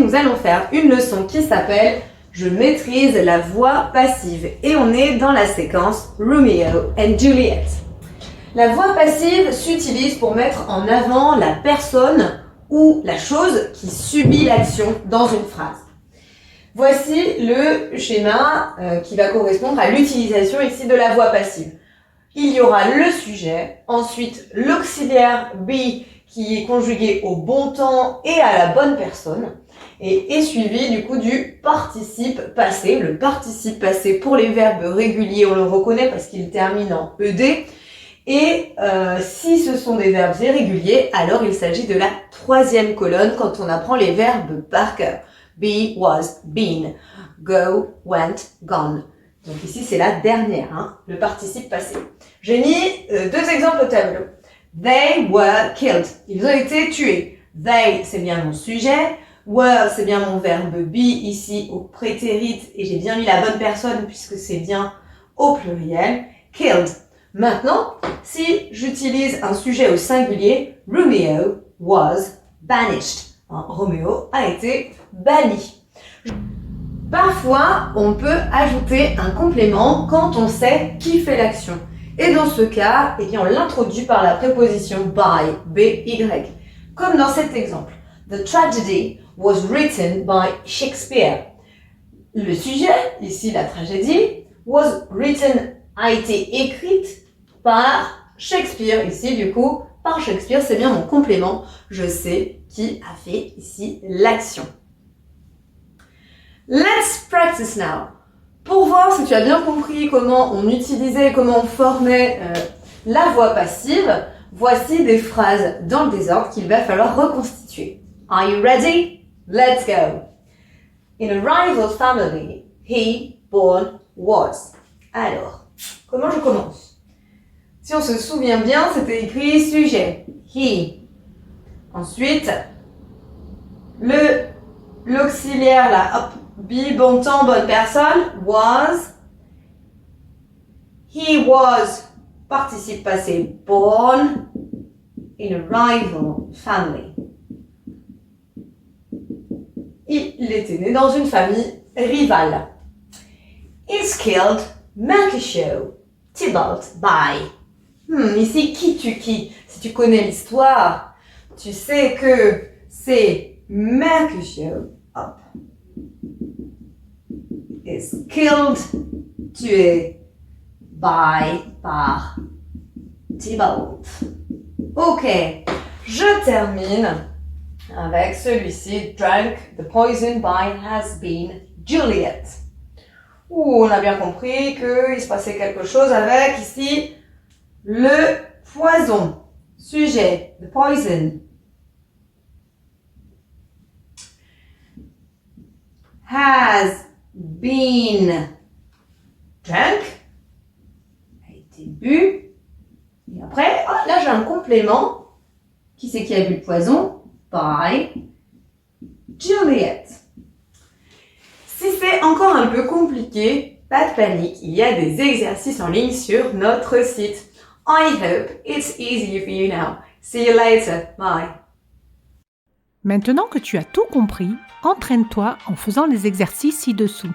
nous allons faire une leçon qui s'appelle « Je maîtrise la voix passive » et on est dans la séquence Romeo and Juliet. La voix passive s'utilise pour mettre en avant la personne ou la chose qui subit l'action dans une phrase. Voici le schéma qui va correspondre à l'utilisation ici de la voix passive. Il y aura le sujet, ensuite l'auxiliaire be qui est conjugué au bon temps et à la bonne personne et est suivi du coup du participe passé. Le participe passé pour les verbes réguliers, on le reconnaît parce qu'il termine en ed. Et si ce sont des verbes irréguliers, alors il s'agit de la troisième colonne quand on apprend les verbes par cœur. Be, was, been. Go, went, gone. Donc ici, c'est la dernière, le participe passé. J'ai mis deux exemples au tableau. They were killed. Ils ont été tués. They, c'est bien mon sujet. Were, c'est bien mon verbe be ici au prétérit. Et j'ai bien mis la bonne personne puisque c'est bien au pluriel. Killed. Maintenant, si j'utilise un sujet au singulier, Romeo was banished. Roméo a été banni. Parfois, on peut ajouter un complément quand on sait qui fait l'action. Et dans ce cas, on l'introduit par la préposition by, B-Y. Comme dans cet exemple. The tragedy was written by Shakespeare. Le sujet, ici la tragédie, was written, a été écrite par Shakespeare. Ici, du coup, par Shakespeare, c'est bien mon complément. Je sais qui a fait ici l'action. Let's practice now. Pour voir si tu as bien compris comment on utilisait, comment on formait la voix passive, voici des phrases dans le désordre qu'il va falloir reconstituer. Are you ready? Let's go. In a rival family, he born was. Alors, comment je commence? Si on se souvient bien, c'était écrit sujet, he. Ensuite, l'auxiliaire là, hop, be, bon temps, bonne personne, was. He was, participe passé, born in a rival family. Il était né dans une famille rivale. Is killed Mercutio Tybalt by. Ici, qui tue qui? Si tu connais l'histoire, tu sais que c'est Mercutio, hop, is killed, tué, par Tybalt. Ok, je termine avec celui-ci, drank the poison by has been Juliet. On a bien compris qu'il se passait quelque chose avec, ici, le poison. Sujet, the poison. Has been drunk. A été bu. Et après, là j'ai un complément. Qui c'est qui a bu le poison? By Juliet. Si c'est encore un peu compliqué, pas de panique, il y a des exercices en ligne sur notre site. I hope it's easier for you now. See you later. Bye. Maintenant que tu as tout compris, entraîne-toi en faisant les exercices ci-dessous.